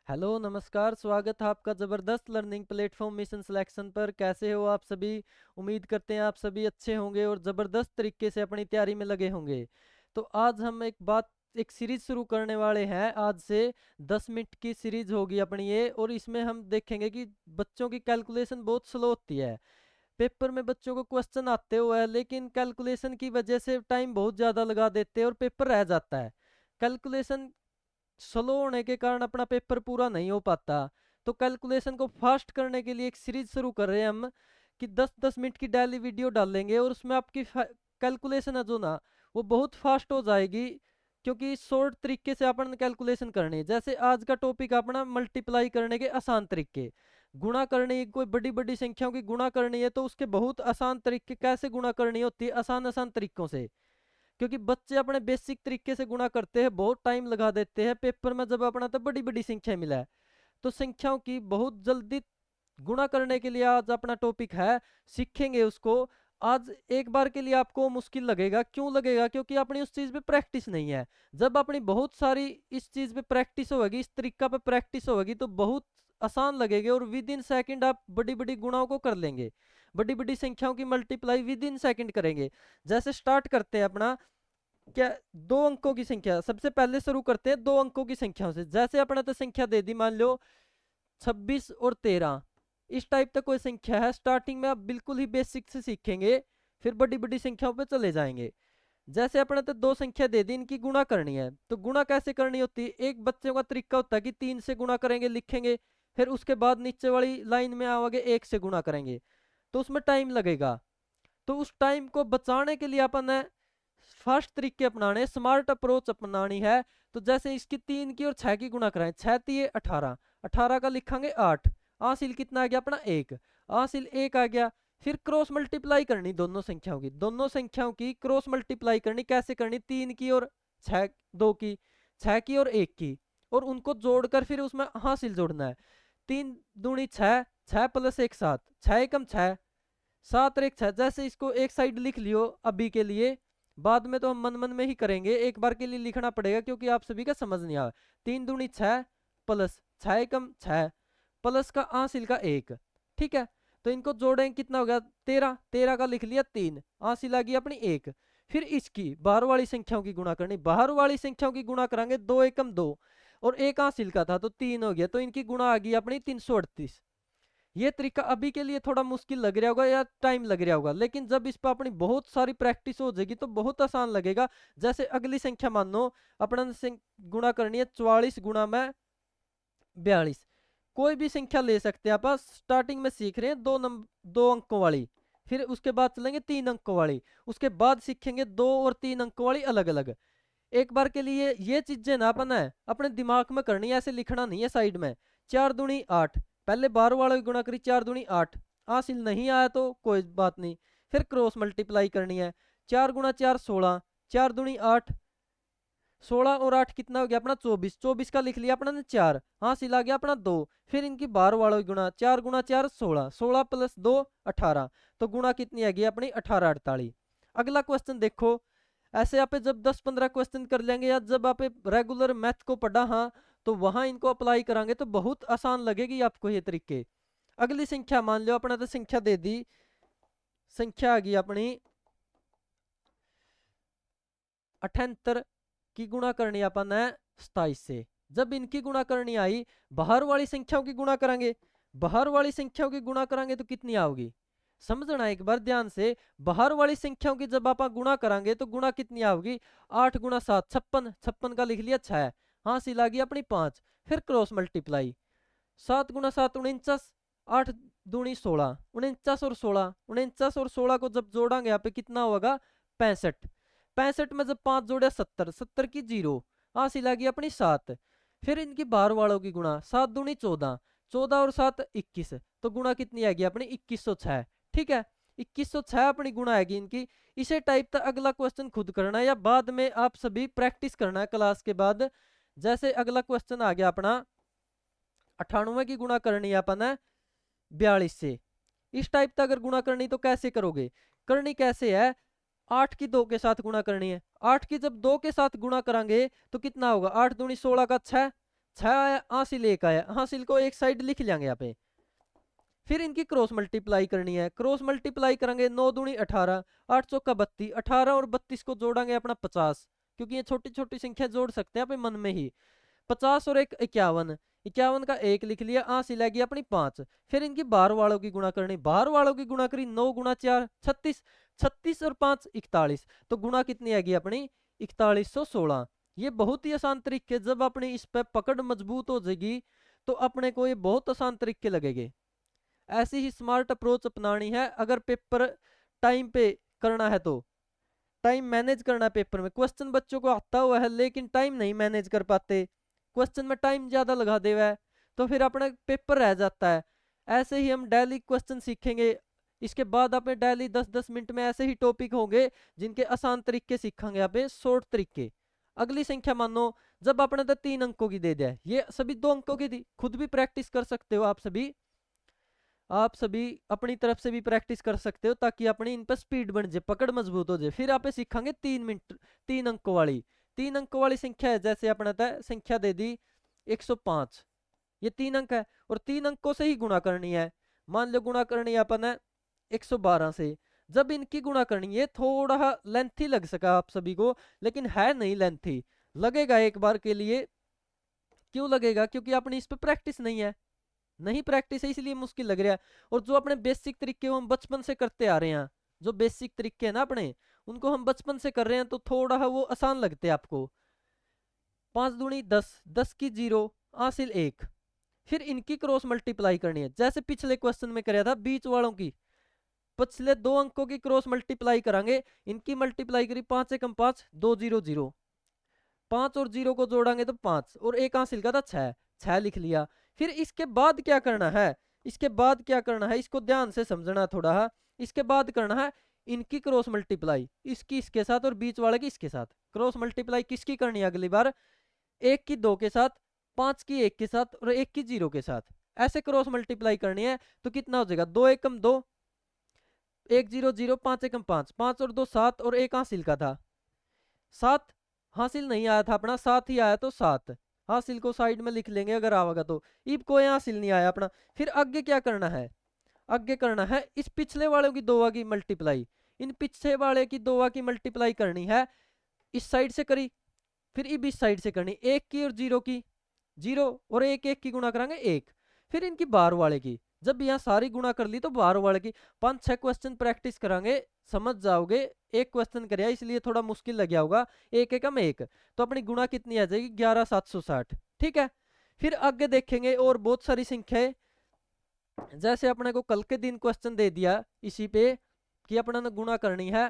Hello नमस्कार, स्वागत है आपका ज़बरदस्त लर्निंग प्लेटफॉर्म मिशन सिलेक्शन पर। कैसे हो आप सभी? उम्मीद करते हैं आप सभी अच्छे होंगे और ज़बरदस्त तरीके से अपनी तैयारी में लगे होंगे। तो आज हम एक सीरीज शुरू करने वाले हैं। आज से 10 मिनट की सीरीज होगी अपनी ये, और इसमें हम देखेंगे कि बच्चों की कैलकुलेशन बहुत स्लो होती है। पेपर में बच्चों को क्वेश्चन आते हुए है, लेकिन कैलकुलेशन की वजह से टाइम बहुत ज़्यादा लगा देते हैं और पेपर रह जाता है। कैलकुलेशन स्लो होने के कारण अपना पेपर पूरा नहीं हो पाता। तो कैलकुलेशन को फास्ट करने के लिए एक सीरीज शुरू कर रहे हैं हम, कि 10-10 मिनट की डेली वीडियो डालेंगे और उसमें आपकी कैलकुलेशन है जो ना, वो बहुत फास्ट हो जाएगी। क्योंकि शॉर्ट तरीके से अपन कैलकुलेशन करनी है। जैसे आज का टॉपिक अपना मल्टीप्लाई करने के आसान तरीके। गुणा करनी है, कोई बड़ी बड़ी संख्याओं की गुणा करनी है तो उसके बहुत आसान तरीके, कैसे गुणा करनी होती है आसान आसान तरीकों से। क्योंकि बच्चे अपने बेसिक तरीके से गुणा करते हैं, बहुत टाइम लगा देते हैं। पेपर में जब अपना तो बड़ी बड़ी संख्या मिला है, तो संख्याओं की बहुत जल्दी गुणा करने के लिए आज अपना टॉपिक है, सीखेंगे उसको। आज एक बार के लिए आपको मुश्किल लगेगा, क्यों लगेगा? क्योंकि अपनी उस चीज पे प्रैक्टिस नहीं है। जब अपनी बहुत सारी इस चीज पे प्रैक्टिस होगी, इस तरीका पे प्रैक्टिस होगी, तो बहुत आसान लगेगी और विद इन सेकंड आप बड़ी बड़ी गुणाओं को कर लेंगे। बड़ी बड़ी संख्याओं की मल्टीप्लाई विद इन सेकंड करेंगे। जैसे स्टार्ट करते हैं अपना, क्या, दो अंकों की संख्या सबसे पहले शुरू करते हैं, दो अंकों की संख्याओं से। जैसे अपने तो संख्या दे दी, मान लो 26 और 13, इस टाइप तक कोई संख्या है। स्टार्टिंग में आप बिल्कुल ही बेसिक से सीखेंगे, फिर बड़ी बड़ी संख्याओं पे चले जाएंगे। जैसे अपने तो दो संख्या दे दी, इनकी गुणा करनी है, तो गुणा कैसे करनी होती है? एक बच्चों का तरीका होता है कि 3 से गुणा करेंगे, लिखेंगे, फिर उसके बाद नीचे वाली लाइन में आवागे 1 से गुणा करेंगे, तो उसमें टाइम लगेगा। तो उस टाइम को बचाने के लिए अपन ने फास्ट तरीके अपनाने, स्मार्ट अप्रोच अपनानी है। तो जैसे इसकी 3 की और 6 की गुणा कराएं, 6 × 3 = 18, 18 का लिखेंगे 8, हासिल कितना आ गया अपना 1, हासिल 1 आ गया। फिर क्रॉस मल्टीप्लाई करनी दोनों संख्याओं की क्रॉस मल्टीप्लाई करनी। कैसे करनी? 3 की और 6, 2 की, 6 की और 1 की, और उनको जोड़कर फिर उसमें हासिल जोड़ना है। 3 दूनी 6, 6 + 1 7, 6 × 1 = 6, 7 और 1 6। जैसे इसको एक साइड लिख लियो अभी के लिए, बाद में तो हम मन मन में ही करेंगे, एक बार के लिए लिखना पड़ेगा क्योंकि आप सभी का समझ नहीं आया। 3 दूनी 6 प्लस 6 × 6 प्लस का हासिल का 1, ठीक है। तो इनको जोड़ें, कितना हो गया? 13, 13 का लिख लिया 3, हासिल आ गई अपनी 1। फिर इसकी बाहर वाली संख्याओं की गुणा करनी, बाहर वाली संख्याओं की गुणा करांगे, 2 × 2 और 1 हासिल का था तो 3 हो गया, तो इनकी गुणा आ गई अपनी 338। ये तरीका अभी के लिए थोड़ा मुश्किल लग रहा होगा या टाइम लग रहा होगा, लेकिन जब इस पर अपनी बहुत सारी प्रैक्टिस हो जाएगी तो बहुत आसान लगेगा। जैसे अगली संख्या मान लो अपना गुणा करनी है, 44 × 42। कोई भी संख्या ले सकते हैं आप। स्टार्टिंग में सीख रहे हैं दो अंकों वाली, फिर उसके बाद चलेंगे 3 अंकों वाली, उसके बाद सीखेंगे 2 और 3 अंकों वाली अलग अलग। एक बार के लिए ये चीजें ना अपना है अपने दिमाग में करनी है, ऐसे लिखना नहीं है साइड में। 4 दूनी 8, पहले बाहर वाला की गुणा करी, 4 दूनी 8, हासिल नहीं आया तो कोई बात नहीं, फिर क्रॉस मल्टीप्लाई करनी है। 4 × 4 = 16, 4 दूनी 8, 16 और 8 कितना हो गया अपना 24, 24 का लिख लिया अपना ने 4, हासिल आ गया अपना 2। फिर इनकी बाहर वालों की गुणा, 4 × 4 = 16, 16 + 2 = 18, तो गुणा कितनी आ गई अपनी 18 48। अगला क्वेश्चन देखो। ऐसे आप जब 10-15 क्वेश्चन कर लेंगे या जब आप रेगुलर मैथ को पढ़ा, हाँ, तो वहां इनको अप्लाई करांगे तो बहुत आसान लगेगी आपको ये तरीके। अगली संख्या मान लो अपना तो संख्या दे दी, संख्या आ गई अपनी 78 की गुणा करनी अपन है 27 से। जब इनकी गुणा करनी आई, बाहर वाली संख्याओं की गुणा करेंगे, बाहर वाली संख्याओं की गुणा करेंगे तो कितनी आओगी? समझना एक बार ध्यान से। बाहर वाली संख्याओं की जब आप गुणा करेंगे तो गुणा कितनी आओगी? 8 × 7 = 56, 56 का लिख लिया 6, हासिल आ गई अपनी 5। फिर क्रॉस मल्टीप्लाई, 7 × 7 = 49, 8 दूनी 16, 49 और 16 को जब जोड़ांगे यहाँ पे कितना होगा? 65, 65 में जब 5 जोड़े 70, 70 की 0, हासिल आ गई अपनी 7। फिर इनकी बाहर वालों की गुणा, 7 दूनी 14, 14 और 7 = 21, तो गुणा कितनी आएगी अपनी 2106, ठीक है। 2106 अपनी गुणा आएगी इनकी। इसे टाइप का अगला क्वेश्चन खुद करना है या बाद में आप सभी प्रैक्टिस करना है क्लास के बाद। जैसे अगला क्वेश्चन आ गया अपना 98 की गुणा करनी है अपन है 42 से। इस टाइप का अगर गुणा करनी तो कैसे करोगे? करनी कैसे है? 8 की 2 के साथ गुणा करनी है। 8 की जब 2 के साथ गुणा करेंगे तो कितना होगा? 8 दूनी 16 का 6, 6 आया, हासिल 1 आया, हासिल को एक साइड लिख लेंगे यहाँ पे। फिर इनकी क्रॉस मल्टीप्लाई करनी है, क्रॉस मल्टीप्लाई करेंगे 9 दूनी 18, 8 चौका 32, 18 और 32 को जोड़ेंगे अपना 50, क्योंकि ये छोटी छोटी संख्या जोड़ सकते हैं अपने मन में ही। 50 और 1 51, 51 का 1 लिख लिया, हासिल आएगी अपनी 5। फिर इनकी बाहर वालों की गुणा करनी, बाहर वालों की गुणा करी 9 गुणा 4 36, 36 और 5 41, तो गुणा कितनी आएगी अपनी 4116। ये बहुत ही आसान तरीके, जब अपनी इस पे पकड़ मजबूत हो जाएगी तो अपने को ये बहुत आसान तरीके लगेंगे। ऐसी ही स्मार्ट अप्रोच अपनानी है अगर पेपर टाइम पे करना है, तो टाइम मैनेज करना है। पेपर में क्वेश्चन बच्चों को आता हुआ है लेकिन टाइम नहीं मैनेज कर पाते, क्वेश्चन में टाइम ज्यादा लगा दे हुआ है, तो फिर अपना पेपर रह जाता है। ऐसे ही हम डेली क्वेश्चन सीखेंगे, इसके बाद अपने डेली 10-10 मिनट में ऐसे ही टॉपिक होंगे जिनके आसान तरीके सीखेंगे यहाँ पे, शॉर्ट तरीके। अगली संख्या मानो, जब आपने तो 3 अंकों की दे दिया, ये सभी 2 अंकों की थी, खुद भी प्रैक्टिस कर सकते हो आप सभी अपनी तरफ से भी प्रैक्टिस कर सकते हो, ताकि अपनी इन पर स्पीड बन जाए, पकड़ मजबूत हो जाए। फिर आप सीखेंगे 3 मिनट 3 अंकों वाली, 3 अंकों वाली संख्या है, जैसे अपने संख्या दे दी 105, ये 3 अंक है और 3 अंकों से ही गुणा करनी है। मान लो गुणा करनी है अपन है 112 से, जब इनकी गुणा करनी है, थोड़ा लेंथी लग सका आप सभी को, लेकिन है नहीं लेंथी, लगेगा एक बार के लिए। क्यों लगेगा? क्योंकि अपनी इस पे प्रैक्टिस नहीं है, नहीं प्रैक्टिस है इसलिए मुश्किल लग रहा है। और जो अपने बेसिक तरीके हम बचपन से करते आ रहे हैं, जो बेसिक तरीके हैं ना अपने, उनको हम बचपन से कर रहे हैं, तो थोड़ा वो आसान लगते हैं आपको। 5 दूनी 10, 10 की 0, हासिल 1। फिर इनकी क्रॉस मल्टीप्लाई करनी है, जैसे पिछले क्वेश्चन में कराया था बीच वालों की, पिछले 2 अंकों की क्रॉस मल्टीप्लाई करांगे। इनकी मल्टीप्लाई करी 5 एकम 5, 2 0 0, 5 और 0 को जोड़ेंगे तो 5 और 1 हासिल का था 6, 6 लिख लिया। फिर इसके बाद क्या करना है, इसके बाद क्या करना है, इसको ध्यान से समझना थोड़ा। इसके बाद करना है इनकी क्रॉस मल्टीप्लाई, इसकी इसके साथ और बीच वाले की इसके साथ। क्रॉस मल्टीप्लाई किसकी करनी है अगली बार? 1 की 2 के साथ, 5 की 1 के साथ और 1 की 0 के साथ, ऐसे क्रॉस मल्टीप्लाई करनी है। तो कितना हो जाएगा? 2 एकम 2, 1 0 0, 5 एकम 5, 5 और 2 7 और 1 हासिल का था 7, हासिल नहीं आया था अपना, 7 ही आया, तो 7 हासिल को साइड में लिख लेंगे अगर आवेगा तो। इब कोई हासिल नहीं आया अपना। फिर आगे क्या करना है? आगे करना है इस पिछले वालों की दोवा की मल्टीप्लाई, इन पिछले वाले की दोवा की मल्टीप्लाई करनी है। इस साइड से करी, फिर इब इस साइड से करनी, 1 की और 0 की, 0 और 1 1 की गुणा करांगे 1। फिर इनकी बाहर वाले की, जब यहाँ सारी गुणा कर ली तो बाहर वाले की 5-6 क्वेश्चन प्रैक्टिस करांगे, समझ जाओगे। एक क्वेश्चन कराया इसलिए थोड़ा मुश्किल लग गया होगा, 1 एकम 1, तो अपनी गुणा कितनी आ जाएगी? 11,760। ठीक है, फिर आगे देखेंगे और बहुत सारी संख्याएं, जैसे अपने को कल के दिन क्वेश्चन दे दिया इसी पे कि अपने ने गुणा करनी है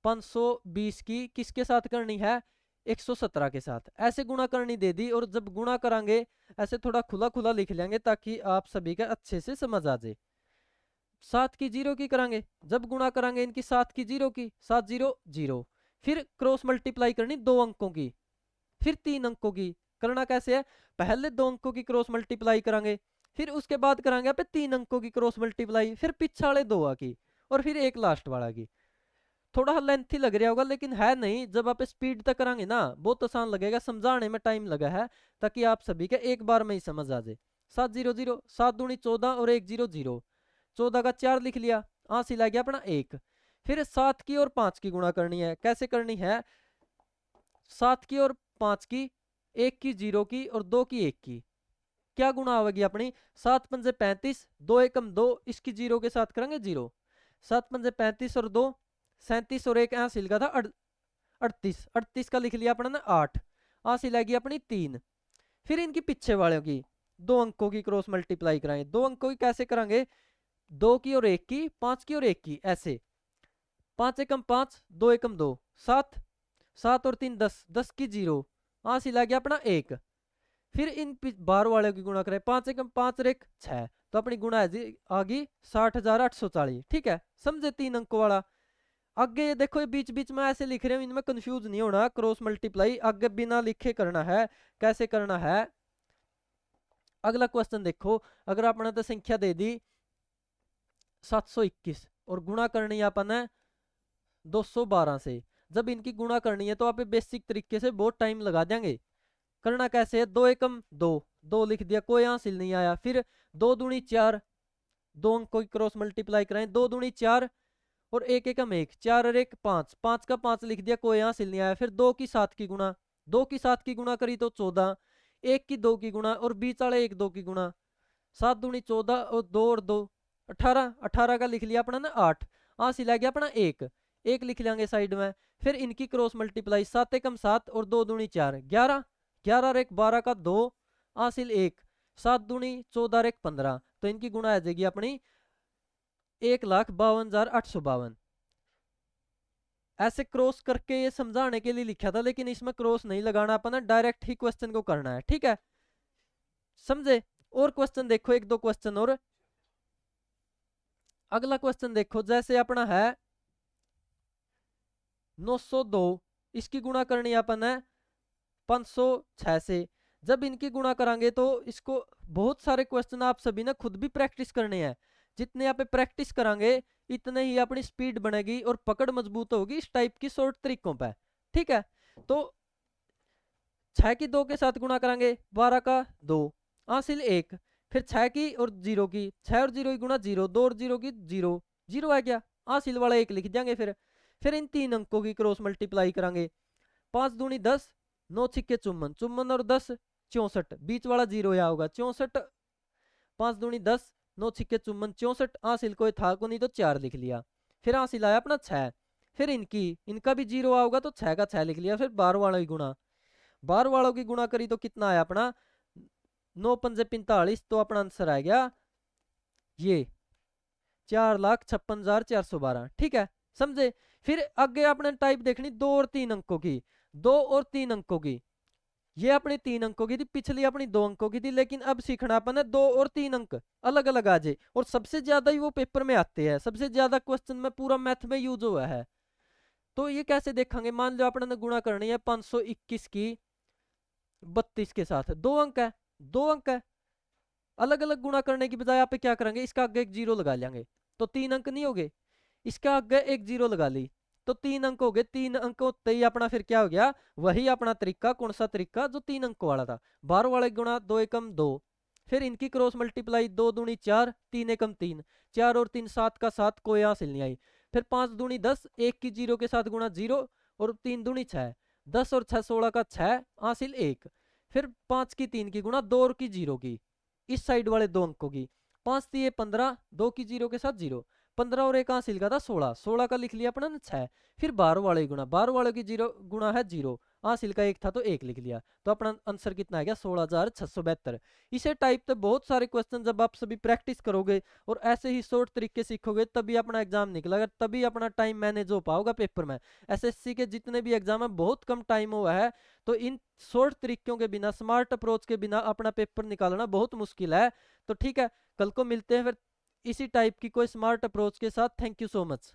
520 की किसके साथ करनी है? 117 के साथ, ऐसे गुणा करनी दे दी। और जब गुणा करांगे ऐसे थोड़ा खुला खुला लिख लेंगे ताकि आप सभी का अच्छे से समझ आ जाए। 7 की 0 की करांगे, जब गुणा करांगे इनकी 7 की 0 की, 7 0 0। फिर क्रॉस मल्टीप्लाई करनी 2 अंकों की, फिर 3 अंकों की। करना कैसे है? पहले 2 अंकों की क्रॉस मल्टीप्लाई करांगे, फिर उसके बाद करांगे यहाँ पे 3 अंकों की क्रॉस मल्टीप्लाई, फिर पीछे वाले 2 की, और फिर एक लास्ट वाला की। थोड़ा लेंथी लग रहा होगा लेकिन है नहीं, जब आप स्पीड तक करांगे ना बहुत आसान लगेगा, समझाने में टाइम लगा है ताकि आप सभी का एक बार में ही समझ आ जाए। 7 0 0, 7 दूनी 14 और 1 0 0, 14 का 4 लिख लिया, हासिल आ गया अपना 1। फिर 7 की और 5 की गुणा करनी है, कैसे करनी है? 7 की और 5 की, 1 की 0 की और 2 की 1 की, क्या गुणा होगी अपनी? 7 पंजे 35, 2 एकम 2, इसकी 0 के साथ करेंगे 0, 7 पंजे 35 और 2 37 और 1 हासिल का था 38, 38 का लिख लिया अपना ना 8, हासिल आएगी अपनी 3। फिर इनकी पीछे वालों की 2 अंकों की क्रॉस मल्टीप्लाई कराएंगे, 2 अंकों की कैसे करांगे? 2 की और 1 की, 5 की और 1 की, ऐसे 5 एकम 5, 2 एकम 2, 7, 7 और 3 10, 10 की 0, हासिल आ गया अपना 1। फिर इन बाहर वाले की गुणा करें, 5 एकम 5 और 1 6, तो अपनी गुणा आ गई 60,840। ठीक है, समझे 3 अंकों वाला। आगे ये देखो, ये बीच बीच में ऐसे लिख रहे हो, इनमें कंफ्यूज नहीं होना, क्रॉस मल्टीप्लाई आगे बिना लिखे करना है। कैसे करना है? अगला क्वेश्चन देखो, अगर आपने तो संख्या दे दी 721 और गुणा करनी है अपन है 212 से, जब इनकी गुणा करनी है तो आप बेसिक तरीके से बहुत टाइम लगा देंगे। करना कैसे है, 2 एकम 2, 2 लिख दिया, कोई हासिल नहीं आया। फिर 2 दूनी 4, 2 अंक को क्रॉस मल्टीप्लाई कराएं, 2 दूनी 4 और 1 एकम 1, 4 और 1 5, 5 का 5 लिख दिया, कोई हासिल नहीं आया। फिर 2 की 7 की गुणा, 2 की 7 की गुणा करी तो 14, 1 की 2 की गुणा और बीच वाले 1 2 की गुणा, 7 दूनी 14 और 2 18, 18 का लिख लिया अपना ना 8, हासिल आ गया अपना 1, 1 लिख लेंगे साइड में। फिर इनकी क्रॉस मल्टीप्लाई, 7 एकम 7 और 2 दूनी 4, 11, 11 और 1 12 का 2, हासिल 1, 7 दूनी 14 और 1 15, तो इनकी गुणा आ जाएगी अपनी 1,52,852। ऐसे क्रॉस करके ये समझाने के लिए लिखा था, लेकिन इसमें क्रॉस नहीं लगाना, अपना डायरेक्ट ही क्वेश्चन को करना है, ठीक है, समझे। और क्वेश्चन देखो, एक दो क्वेश्चन और। अगला क्वेश्चन देखो, जैसे अपना है 902, इसकी गुणा करनी है अपन है 506 से। जब इनकी गुणा करांगे तो इसको, बहुत सारे क्वेश्चन आप सभी ने खुद भी प्रैक्टिस करने हैं, जितने आप प्रैक्टिस करांगे इतने ही अपनी स्पीड बनेगी और पकड़ मजबूत होगी इस टाइप की शॉर्ट तरीकों पे, ठीक है। तो 6 की 2 के साथ गुणा करांगे, 12 का 2, हासिल 1। फिर 6 की और 0 की, 6 और 0 की गुणा 0, 2 और 0 की 0, 0 आ गया, हासिल वाला 1 लिख देंगे। फिर इन तीन अंकों की क्रॉस मल्टीप्लाई करांगे, 5 दूनी 10, 9 छिक्के 54, 54 और 10 64, बीच वाला 0 या होगा 64, 5 दूनी 10, 9 छिक्के 54, 64, हासिल कोई था को नहीं तो 4 लिख लिया। फिर हासिल आया अपना 6। फिर इनका भी 0 आओगा तो 6 का 6 लिख लिया। फिर 12 वाला की गुणा, 12 वालों की गुणा करी तो कितना आया अपना 9 पंजे 45, तो अपना आंसर आ गया ये 4,56,412, ठीक है, समझे। फिर आगे अपने टाइप देखनी 2 और 3 अंकों की, 2 और 3 अंकों की, ये अपनी 3 अंकों की थी, पिछली अपनी 2 अंकों की थी, लेकिन अब सीखना अपन है 2 और 3 अंक अलग अलग आ जाए, और सबसे ज्यादा ही वो पेपर में आते हैं, सबसे ज्यादा क्वेश्चन में पूरा मैथ में यूज हुआ है। तो ये कैसे देखेंगे, मान लो अपने गुणा करनी है 521 की 32 के साथ, 2 अंक है, 2 अंक है, अलग अलग गुणा करने की बजाय आप क्या करेंगे, इसका आगे एक 0 लगा लेंगे, तो 3 अंक नहीं हो गए, इसका आगे एक 0 लगा ली तो 3 अंक हो गए, 3 अंक होते ही अपना फिर क्या हो गया, वही अपना तरीका, कौन सा तरीका, जो 3 अंक वाला था, 12 वाले गुणा 2 एकम 2। फिर इनकी क्रॉस मल्टीप्लाई, 2 दूनी 4, 3 एकम 3, 4 और 3 7 का 7, कोई हासिल नहीं आई। फिर 5 दूनी 10, 1 की 0 के साथ गुणा 0 और 3 दूनी 6, 10 और 6 16 का 6, हासिल 1। फिर 5 की 3 की गुणा 2 और की 0 की, इस साइड वाले 2 अंकों की, 5 दिए 15, 2 की 0 के साथ 0, 15 और 1 हासिल का था 16, 16 का लिख लिया अपना 6। फिर 12 वाले गुणा, 12 वाले की 0 गुणा है 0, हासिल का 1 था तो 1 लिख लिया, तो अपना आंसर कितना आ गया 16,672। इसे टाइप तो बहुत सारे क्वेश्चन जब आप सभी प्रैक्टिस करोगे और ऐसे ही शॉर्ट तरीके सीखोगे तभी अपना एग्जाम निकलेगा, तभी अपना टाइम मैनेज हो पाओगा पेपर में। एसएससी के जितने भी एग्जाम है बहुत कम टाइम हुआ है, तो इन शॉर्ट तरीकों के बिना, स्मार्ट अप्रोच के बिना अपना पेपर निकालना बहुत मुश्किल है। तो ठीक है, कल को मिलते हैं फिर इसी टाइप की कोई स्मार्ट अप्रोच के साथ। Thank you so much.